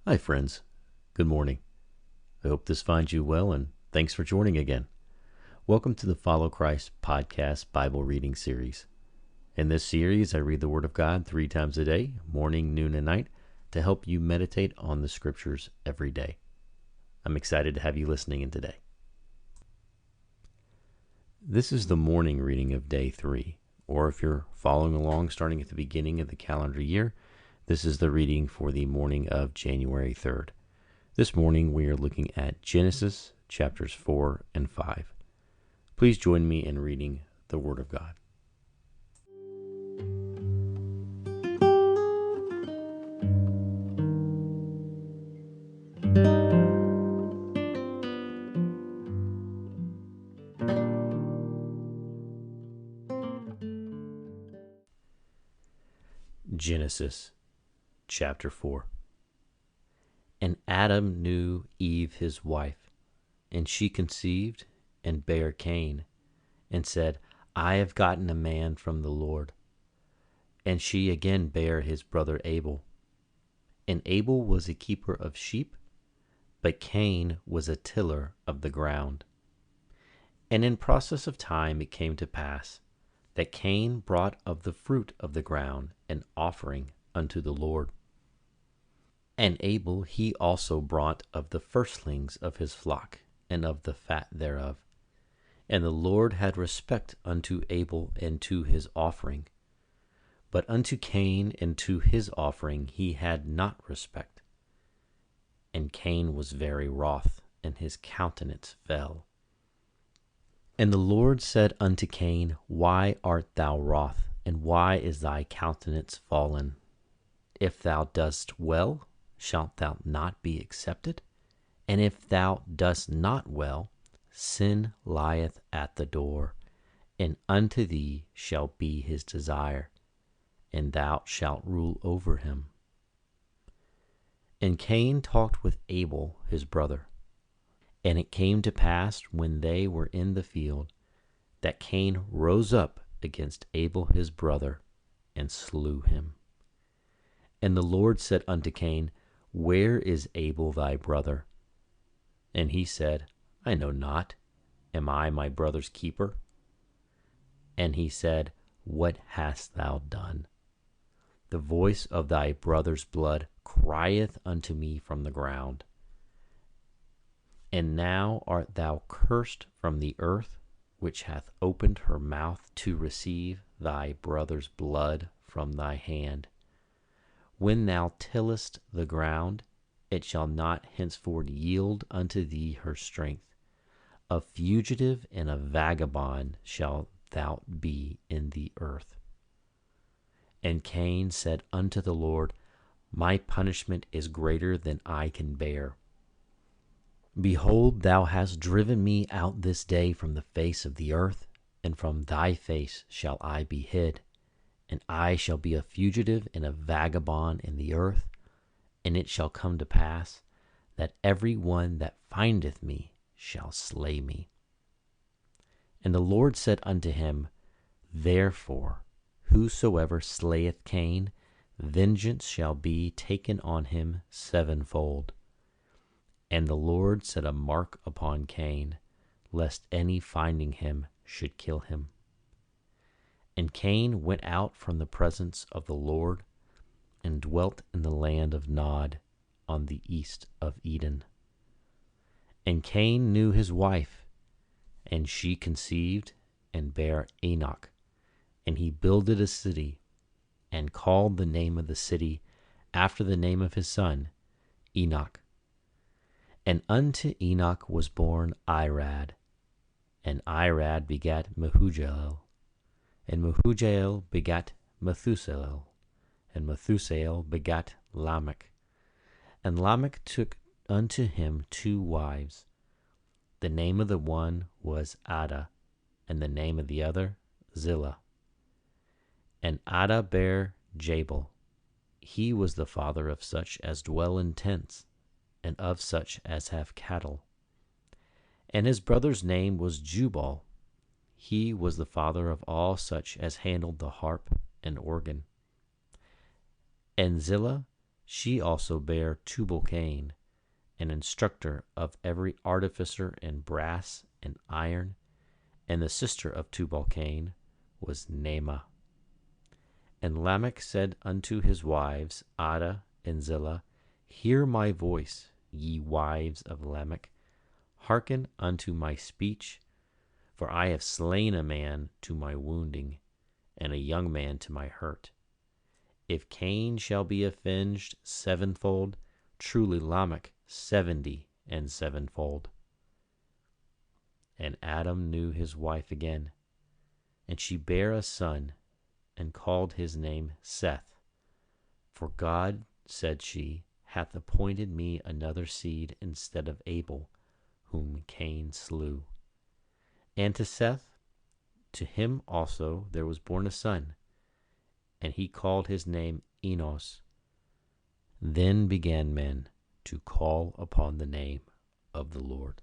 Hi, friends. Good morning. I hope this finds you well, and thanks for joining again. Welcome to the Follow Christ podcast Bible reading series. In this series, I read the Word of God 3 times a day, morning, noon, and night, to help you meditate on the Scriptures every day. I'm excited to have you listening in today. This is the morning reading of day 3, or if you're following along starting at the beginning of the calendar year, this is the reading for the morning of January 3rd. This morning we are looking at Genesis chapters 4 and 5. Please join me in reading the Word of God. Genesis chapter 4. And Adam knew Eve his wife, and she conceived and bare Cain, and said, I have gotten a man from the Lord. And she again bare his brother Abel. And Abel was a keeper of sheep, but Cain was a tiller of the ground. And in process of time it came to pass that Cain brought of the fruit of the ground an offering unto the Lord. And Abel he also brought of the firstlings of his flock, and of the fat thereof. And the Lord had respect unto Abel and to his offering. But unto Cain and to his offering he had not respect. And Cain was very wroth, and his countenance fell. And the Lord said unto Cain, Why art thou wroth, and why is thy countenance fallen? If thou dost well, shalt thou not be accepted? And if thou dost not well, sin lieth at the door, and unto thee shall be his desire, and thou shalt rule over him. And Cain talked with Abel his brother. And it came to pass, when they were in the field, that Cain rose up against Abel his brother, and slew him. And the Lord said unto Cain, Where is Abel thy brother? And he said, I know not. Am I my brother's keeper? And he said, What hast thou done? The voice of thy brother's blood crieth unto me from the ground. And now art thou cursed from the earth, which hath opened her mouth to receive thy brother's blood from thy hand. When thou tillest the ground, it shall not henceforth yield unto thee her strength. A fugitive and a vagabond shalt thou be in the earth. And Cain said unto the Lord, My punishment is greater than I can bear. Behold, thou hast driven me out this day from the face of the earth, and from thy face shall I be hid. And I shall be a fugitive and a vagabond in the earth. And it shall come to pass that every one that findeth me shall slay me. And the Lord said unto him, Therefore, whosoever slayeth Cain, vengeance shall be taken on him sevenfold. And the Lord set a mark upon Cain, lest any finding him should kill him. And Cain went out from the presence of the Lord, and dwelt in the land of Nod, on the east of Eden. And Cain knew his wife, and she conceived and bare Enoch. And he builded a city, and called the name of the city after the name of his son, Enoch. And unto Enoch was born Irad, and Irad begat Mehujael, and Mehujael begat Methusael, and Methusael begat Lamech. And Lamech took unto him 2 wives. The name of the one was Ada, and the name of the other Zillah. And Ada bare Jabal. He was the father of such as dwell in tents, and of such as have cattle. And his brother's name was Jubal. He was the father of all such as handled the harp and organ. And Zillah, She also bare Tubal-Cain, an instructor of every artificer in brass and iron, and the sister of Tubal-Cain was Naamah. And Lamech said unto his wives, Adah and Zillah, Hear my voice, ye wives of Lamech, hearken unto my speech, for I have slain a man to my wounding, and a young man to my hurt. If Cain shall be avenged sevenfold, truly Lamech 70 and sevenfold. And Adam knew his wife again, and she bare a son, and called his name Seth. For God, said she, hath appointed me another seed instead of Abel, whom Cain slew. And to Seth, to him also there was born a son, and he called his name Enos. Then began men to call upon the name of the Lord.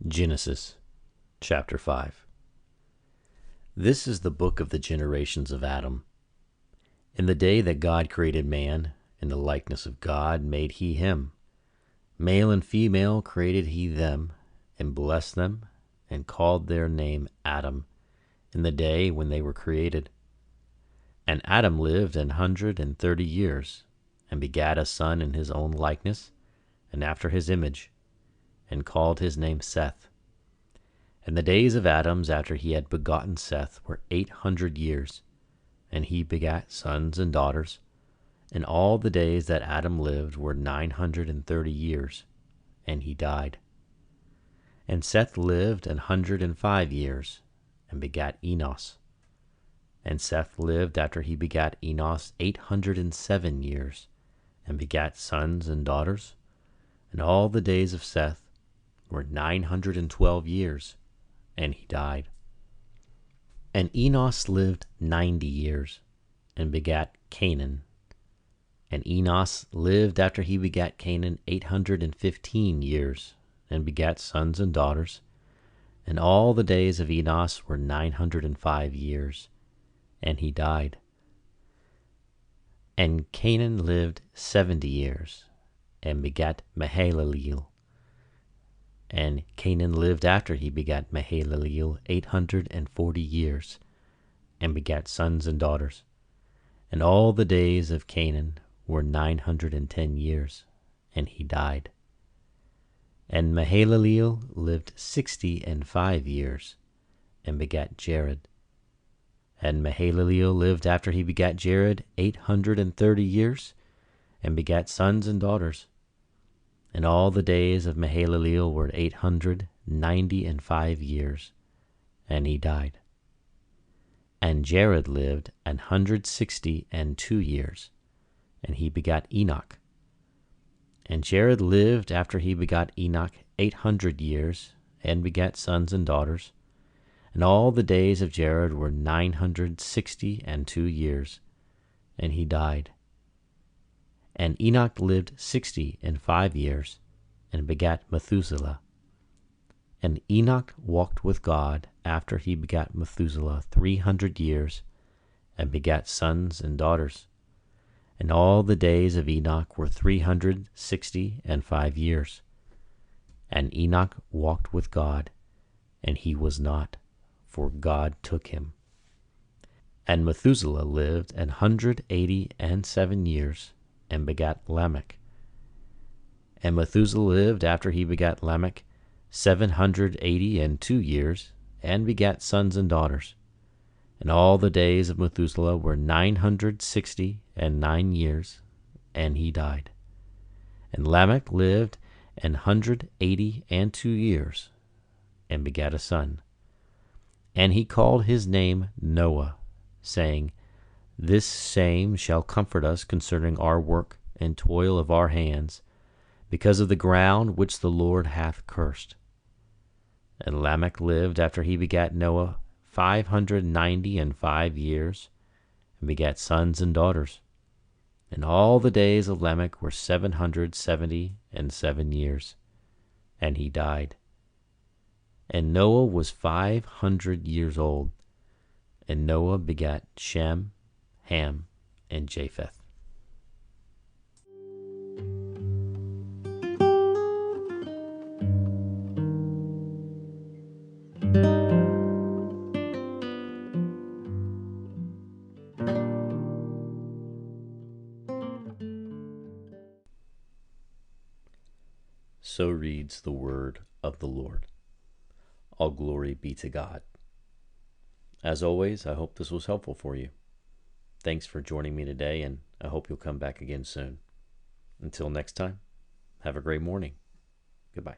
Genesis chapter 5. This is the book of the generations of Adam. In the day that God created man, in the likeness of God made he him. Male and female created he them, and blessed them, and called their name Adam, in the day when they were created. And Adam lived 130 years, and begat a son in his own likeness, and after his image, and called his name Seth. And the days of Adam after he had begotten Seth were 800 years, and he begat sons and daughters. And all the days that Adam lived were 930 years, and he died. And Seth lived 105 years, and begat Enos. And Seth lived after he begat Enos 807 years, and begat sons and daughters. And all the days of Seth were 912 years, and he died. And Enos lived 90 years, and begat Canaan. And Enos lived after he begat Canaan 815 years, and begat sons and daughters. And all the days of Enos were 905 years, and he died. And Canaan lived 70 years, and begat Mahalaleel. And Canaan lived after he begat Mahalaleel 840 years, and begat sons and daughters. And all the days of Canaan were 910 years, and he died. And Mahalaleel lived 65 years, and begat Jared. And Mahalaleel lived after he begat Jared 830 years, and begat sons and daughters. And all the days of Mahalaleel were 895 years, and he died. And Jared lived 162 years, and he begat Enoch. And Jared lived after he begot Enoch 800 years, and begat sons and daughters. And all the days of Jared were 962 years, and he died. And Enoch lived 65 years, and begat Methuselah. And Enoch walked with God after he begat Methuselah 300 years, and begat sons and daughters. And all the days of Enoch were 365 years. And Enoch walked with God, and he was not, for God took him. And Methuselah lived 187 years, and begat Lamech. And Methuselah lived after he begat Lamech 782 years, and begat sons and daughters. And all the days of Methuselah were 969 years, and he died. And Lamech lived 182 years, and begat a son. And he called his name Noah, saying, This same shall comfort us concerning our work and toil of our hands, because of the ground which the Lord hath cursed. And Lamech lived after he begat Noah 595 years, and begat sons and daughters. And all the days of Lamech were 777 years, and he died. And Noah was 500 years old. And Noah begat Shem, Ham, and Japheth. So reads the word of the Lord. All glory be to God. As always, I hope this was helpful for you. Thanks for joining me today, and I hope you'll come back again soon. Until next time, have a great morning. Goodbye.